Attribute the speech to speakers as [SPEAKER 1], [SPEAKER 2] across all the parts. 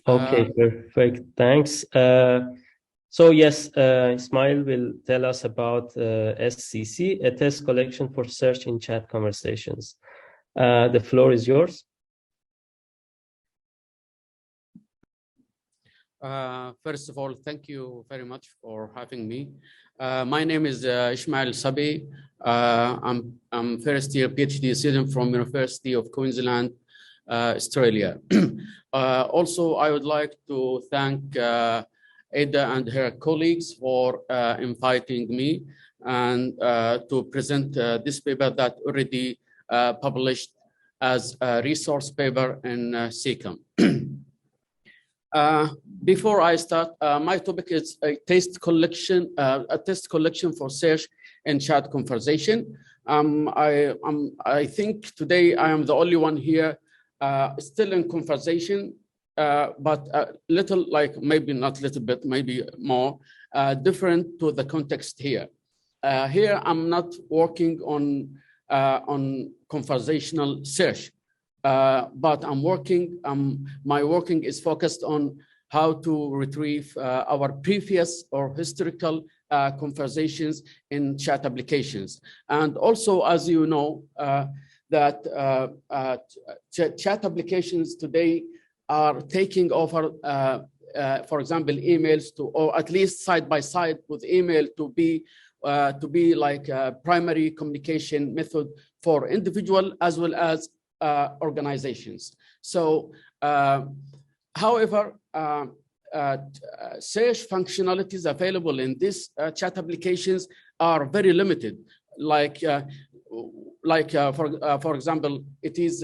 [SPEAKER 1] Okay, perfect. Thanks. So yes, Ismail will tell us about SCC, a test collection for search in chat conversations. The floor is yours.
[SPEAKER 2] First of all, thank you very much for having me. My name is Ismail Sabi. I'm first year PhD student from University of Queensland, Australia. Also, I would like to thank Ada and her colleagues for inviting me and to present this paper that already published as a resource paper in CIKM. Before I start, my topic is a test collection for search and chat conversation. I think today I am the only one here still in conversation, but a little, like maybe not a little bit, maybe more different to the context here. Here I'm not working on conversational search. But I'm working, my working is focused on how to retrieve our previous or historical conversations in chat applications. And also, as you know, that chat applications today are taking over, for example, emails to, or at least side by side with email to be like a primary communication method for individual as well as organizations. So, however, search functionalities available in these chat applications are very limited. Like for example, it is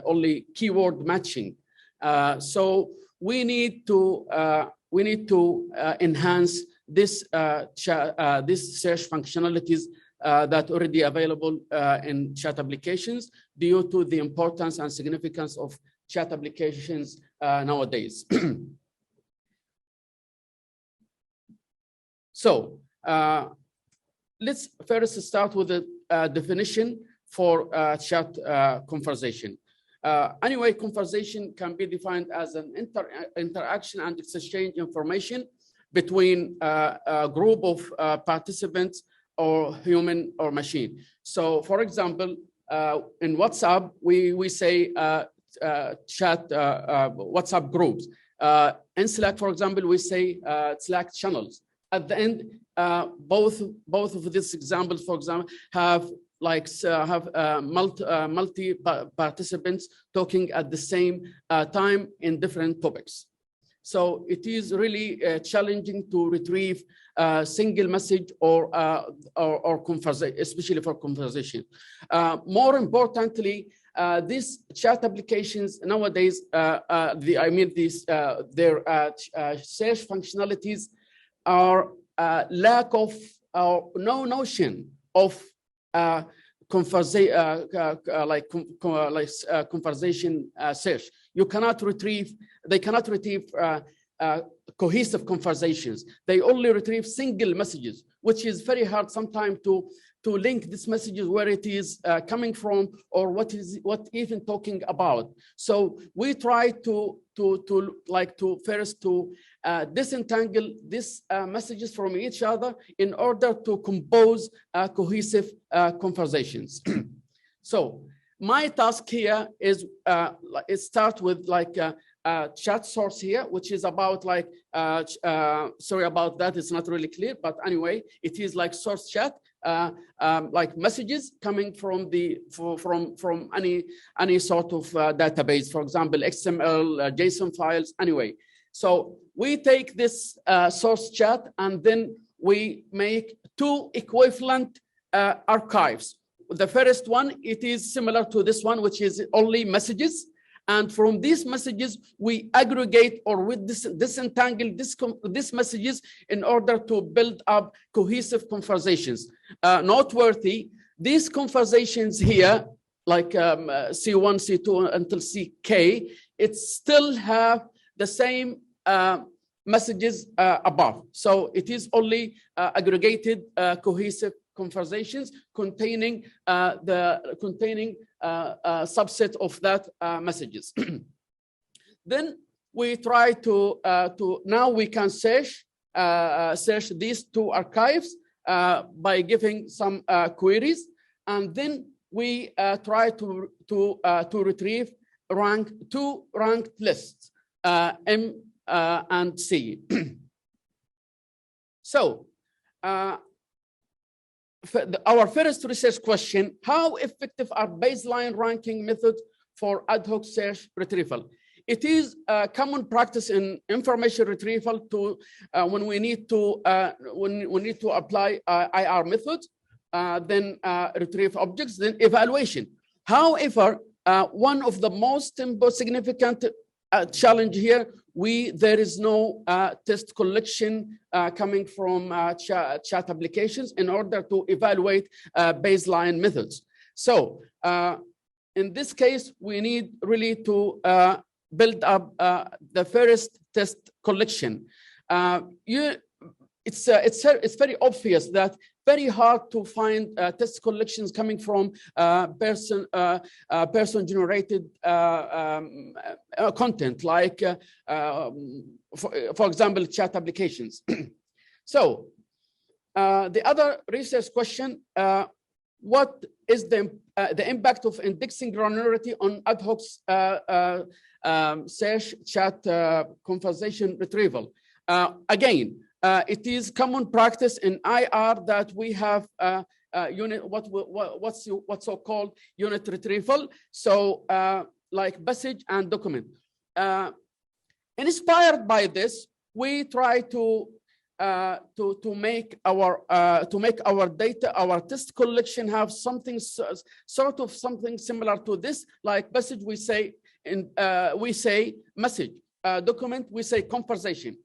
[SPEAKER 2] only keyword matching. So we need to enhance this this search functionalities that already available in chat applications due to the importance and significance of chat applications nowadays. So let's first start with a definition for chat conversation. Anyway, conversation can be defined as an interaction and exchange information between a group of participants or human or machine. So, for example, in WhatsApp, we say chat WhatsApp groups. In Slack, for example, we say Slack channels. At the end, both of these examples, for example, have like multi participants talking at the same time in different topics. So it is really challenging to retrieve a single message or conversation, especially for conversation. More importantly, these chat applications nowadays, their search functionalities are lack of no notion of conversation search. You cannot retrieve. They cannot retrieve cohesive conversations. They only retrieve single messages, which is very hard sometimes to link these messages where it is coming from or what even talking about. So we try to first disentangle these messages from each other in order to compose cohesive conversations. So my task here is it starts with like chat source here, which is about like sorry about that, it's not really clear, but anyway, it is like source chat, like messages coming from from any sort of database, for example, XML, JSON files. Anyway, so we take this source chat and then we make two equivalent archives. The first one, it is similar to this one, which is only messages. And from these messages, we aggregate or we disentangle these messages in order to build up cohesive conversations. Noteworthy, these conversations here, like C1, C2 until CK, it still have the same messages above. So it is only aggregated cohesive conversations containing subset of that messages. Then we try to now we can search these two archives by giving some queries, and then we try to retrieve two ranked lists, M and C. So our first research question: how effective are baseline ranking methods for ad hoc search retrieval? It is a common practice in information retrieval to when we need to apply IR methods, then retrieve objects, then evaluation. However, one of the most significant challenge here, there is no test collection coming from chat applications in order to evaluate baseline methods. So in this case, we need really to build up the first test collection. It's very obvious that very hard to find test collections coming from person-generated content, like, for example, chat applications. So the other research question: what is the impact of indexing granularity on ad hoc search chat conversation retrieval? Again, it is common practice in IR that we have what's so-called unit retrieval. So like message and document. Inspired by this, we try to make our data, our test collection, have something sort of something similar to this. Like message, we say message. Document, we say conversation.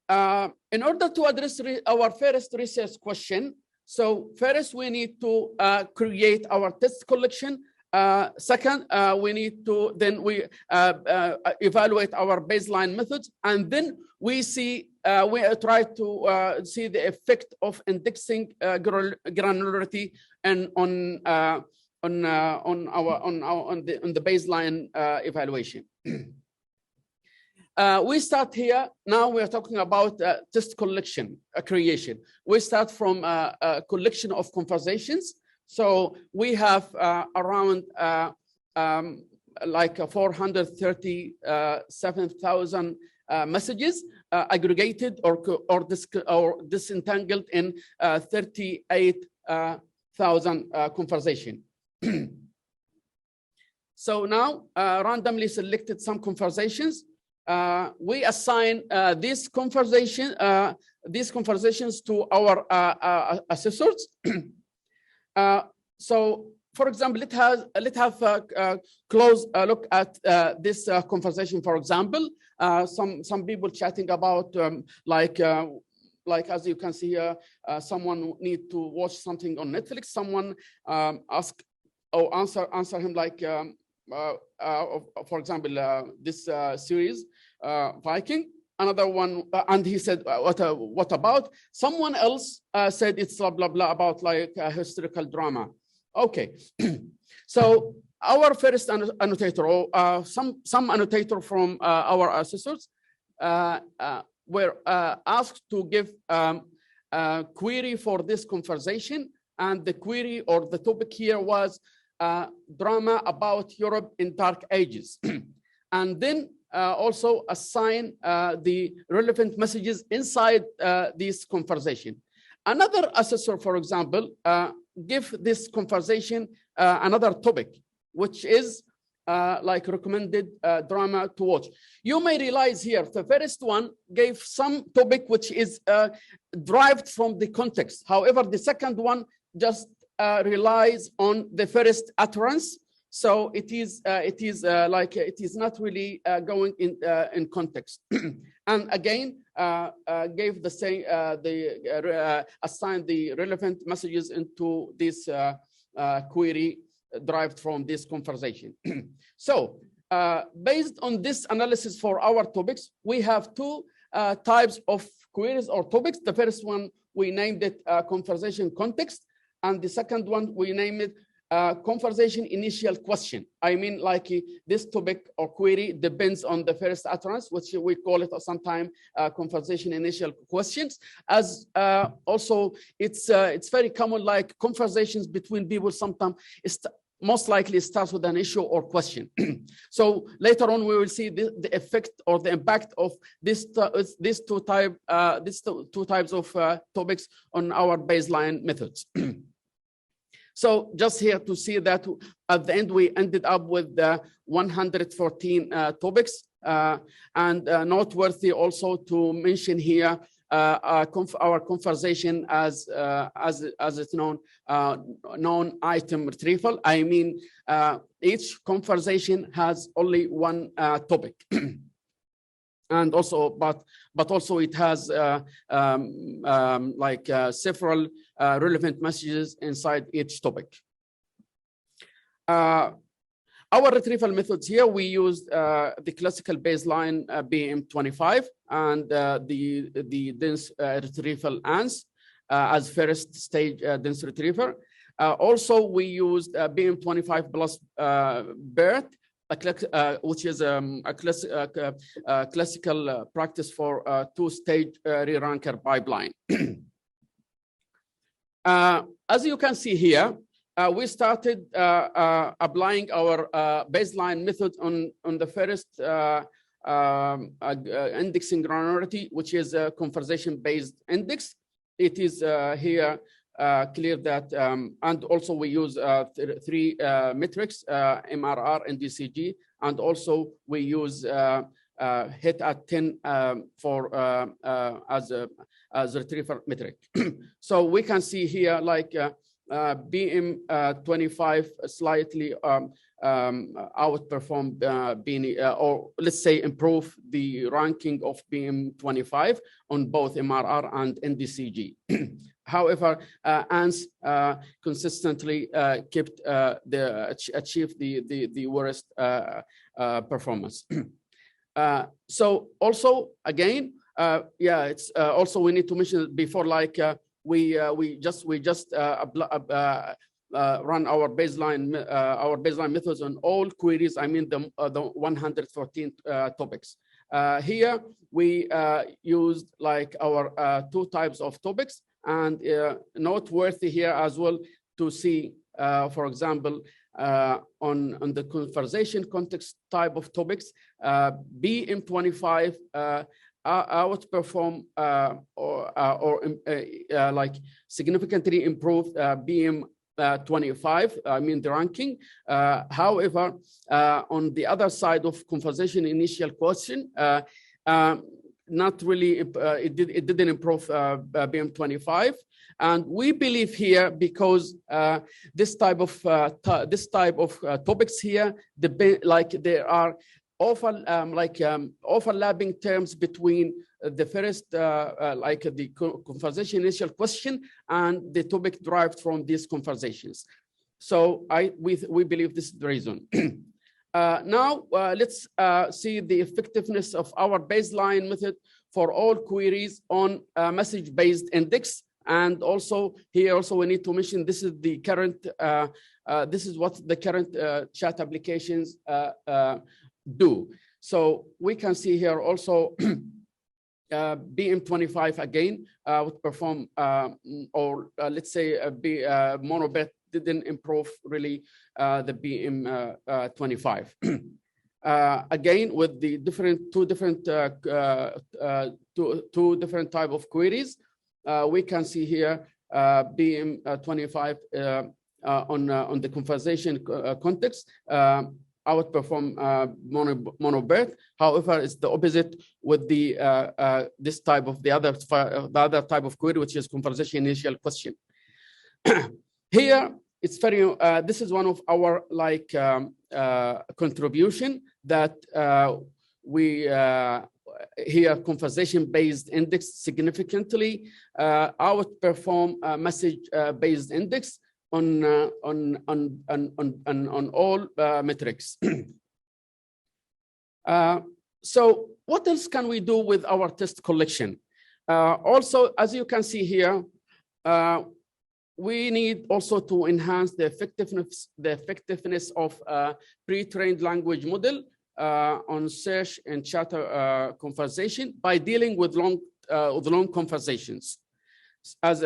[SPEAKER 2] In order to address our first research question, so first we need to create our test collection. Second, we need to evaluate our baseline methods, and then we try to see the effect of indexing granularity and on the baseline evaluation. We start here. Now we are talking about test collection creation. We start from a collection of conversations. So we have around like 437,000 messages aggregated or disentangled in 38,000 conversations. So now randomly selected some conversations. We assign these conversations to our assessors. So, for example, let's have a close look at this conversation. For example, some people chatting about like as you can see here, someone need to watch something on Netflix. Someone ask or answer him like, for example, this series Viking. Another one, and he said, what about? Someone else said it's blah, blah, blah about like a historical drama. Okay. So our first annotator, or some annotator from our assessors were asked to give a query for this conversation. And the query or the topic here was drama about Europe in Dark Ages. And then also assign the relevant messages inside this conversation. Another assessor, for example, give this conversation another topic, which is like recommended drama to watch. You may realize here, the first one gave some topic which is derived from the context. However, the second one just relies on the first utterance. So it is not really going in context. And again, gave the same assigned the relevant messages into this query derived from this conversation. So based on this analysis for our topics, we have two types of queries or topics. The first one, we named it conversation context. And the second one, we named it conversation initial question. I mean, like this topic or query depends on the first utterance, which we call it sometimes conversation initial questions. As also, it's very common, like conversations between people sometimes most likely starts with an issue or question. So later on, we will see the effect or the impact of these two types of topics on our baseline methods. So just here to see that at the end, we ended up with 114 topics. And noteworthy also to mention here our conversation as it's known, non-item retrieval. I mean, each conversation has only one topic. And also, but also it has several relevant messages inside each topic. Our retrieval methods here, we used the classical baseline BM25 and the dense retrieval ANS as first stage dense retriever. Also, we used BM25 plus BERT, which is a classical practice for two-stage re-ranker pipeline. As you can see here, we started applying our baseline method on the first indexing granularity, which is a conversation-based index. It is here clear that, and also we use three metrics, MRR and DCG, and also we use hit at 10 for as a retrieval metric. So we can see here like BM25 slightly outperformed or let's say improve the ranking of BM25 on both MRR and NDCG. However, ANS consistently kept achieved the worst performance. So also again, yeah, it's also we need to mention before, like we just run our baseline methods on all queries. I mean the 114 topics. Here we used like our two types of topics, and noteworthy here as well to see, for example, on the conversation context type of topics, BM25 outperform like significantly improved BM25, I mean the ranking. However, on the other side of conversation initial question, not really, it didn't improve BM25. And we believe here, because this type of topics here, like there are overlapping terms between the first, like the conversation initial question and the topic derived from these conversations. So we believe this is the reason. Now let's see the effectiveness of our baseline method for all queries on message-based index. And also here also we need to mention this is the current, this is what the current chat applications do. So we can see here also BM25 again would perform, or let's say monobet didn't improve really the BM25. Again, with the two different type of queries, we can see here BM25 on the conversation context outperform monobet. However, it's the opposite with the this type of the other type of query, which is conversation initial question. Here, it's very. This is one of our like contribution that we here conversation-based index significantly outperform message-based index on all metrics. So what else can we do with our test collection? Also, as you can see here, we need also to enhance the effectiveness of pre-trained language model on search and chat conversation by dealing with long conversations. As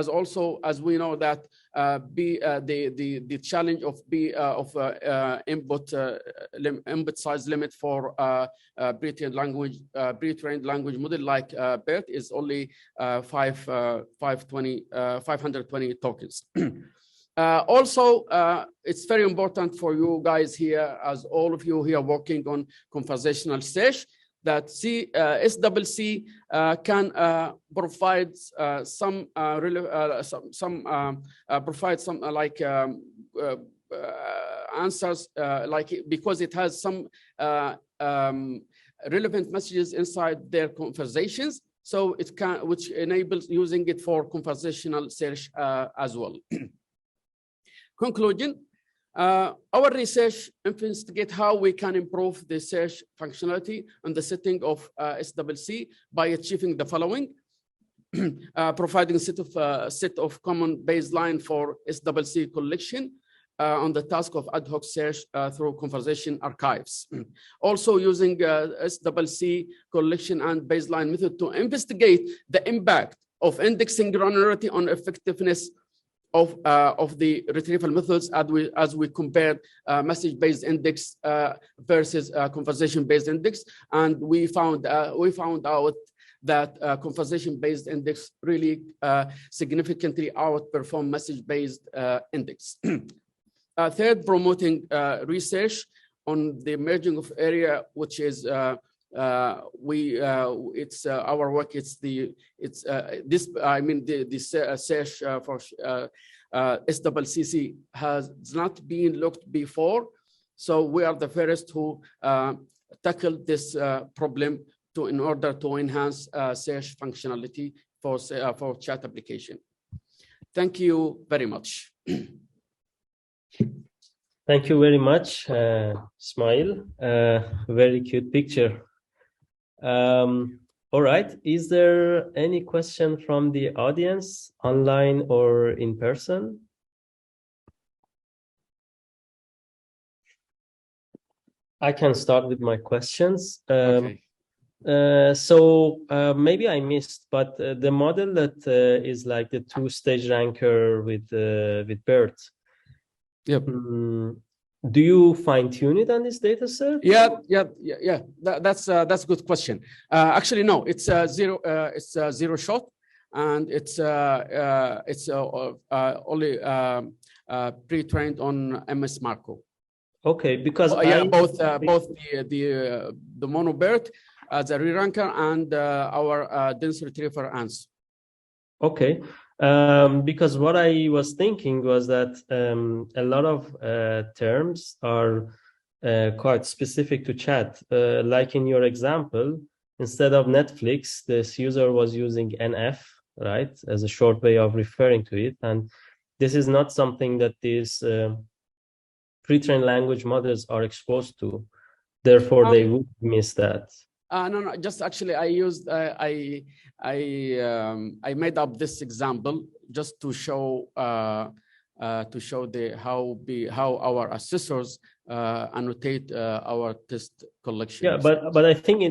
[SPEAKER 2] also as we know that the challenge of input size limit for pre-trained language model like BERT is only 520 tokens. Also, it's very important for you guys here, as all of you here working on conversational search, that SCC can provide some answers, because it has some relevant messages inside their conversations, so it can, which enables using it for conversational search as well. Conclusion. Our research investigates how we can improve the search functionality on the setting of SCC by achieving the following: providing a set of common baseline for SCC collection on the task of ad hoc search through conversation archives. Also using SCC collection and baseline method to investigate the impact of indexing granularity on effectiveness of the retrieval methods as we compared message-based index versus conversation-based index, and we found out that conversation-based index really significantly outperform message-based index. Third, promoting research on the emerging of area, which is our work. The search for SCC has not been looked before, so we are the first who tackle this problem in order to enhance search functionality for chat application. Thank you very much.
[SPEAKER 1] Thank you very much, Ismail. Very cute picture. All right. Is there any question from the audience, online or in person? I can start with my questions.
[SPEAKER 2] Okay.
[SPEAKER 1] Maybe I missed, but the model that is like the two-stage ranker with BERT.
[SPEAKER 2] Yep.
[SPEAKER 1] Do you fine-tune it on this data set?
[SPEAKER 2] Yeah. That's a good question. Actually, no. It's zero. It's zero shot, and it's only pre-trained on MS Marco.
[SPEAKER 1] Okay, because
[SPEAKER 2] both the mono BERT as a re-ranker and our dense retriever ANS. Okay.
[SPEAKER 1] Because what I was thinking was that a lot of terms are quite specific to chat. Like in your example, instead of Netflix, this user was using NF, right, as a short way of referring to it. And this is not something that these pre-trained language models are exposed to. Therefore, they would miss that.
[SPEAKER 2] No. Just actually, I used I made up this example just to show how our assessors annotate our test collection.
[SPEAKER 1] Yeah, but I think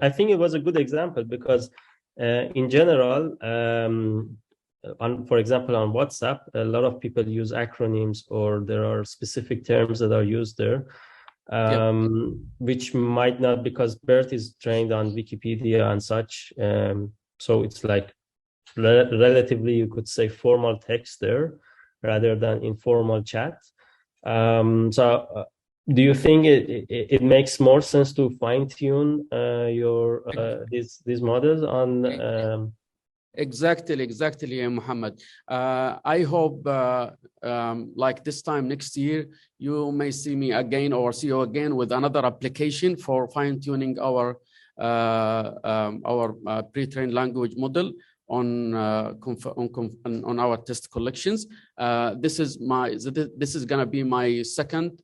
[SPEAKER 1] I think it was a good example because in general, for example, on WhatsApp, a lot of people use acronyms, or there are specific terms that are used there. Which might not, because BERT is trained on Wikipedia and such. So it's like relatively, you could say, formal text there rather than informal chat. Do you think it makes more sense to fine-tune your these models on?
[SPEAKER 2] Exactly, Muhammad. I hope like this time next year, you may see me again or see you again with another application for fine-tuning our pre-trained language model on our test collections. This is gonna be my second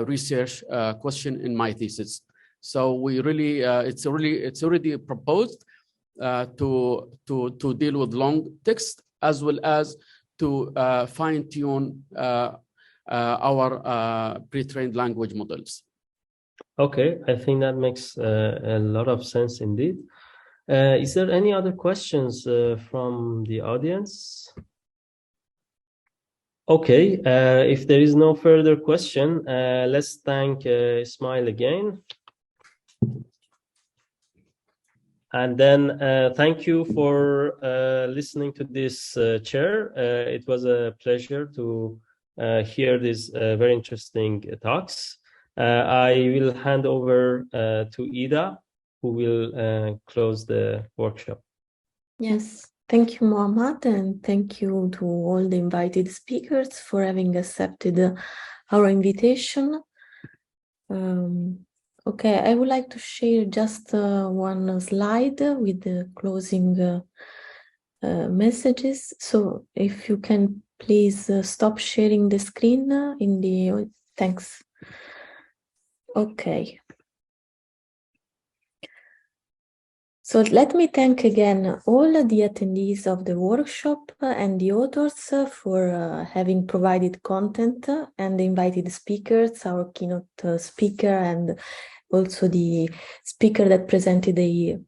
[SPEAKER 2] research question in my thesis. So we really it's already proposed to deal with long text as well as to fine-tune our pre-trained language models.
[SPEAKER 1] Okay, I think that makes a lot of sense indeed. Is there any other questions from the audience? Okay, if there is no further question, let's thank Ismail again. And then thank you for listening to this chair. It was a pleasure to hear these very interesting talks. I will hand over to Ida, who will close the workshop.
[SPEAKER 3] Yes, thank you, Mohammad, and thank you to all the invited speakers for having accepted our invitation. Okay, I would like to share just one slide with the closing messages. So if you can please stop sharing the screen in the... Thanks. Okay. So let me thank again all the attendees of the workshop and the authors for having provided content, and the invited speakers, our keynote speaker, and also the speaker that presented the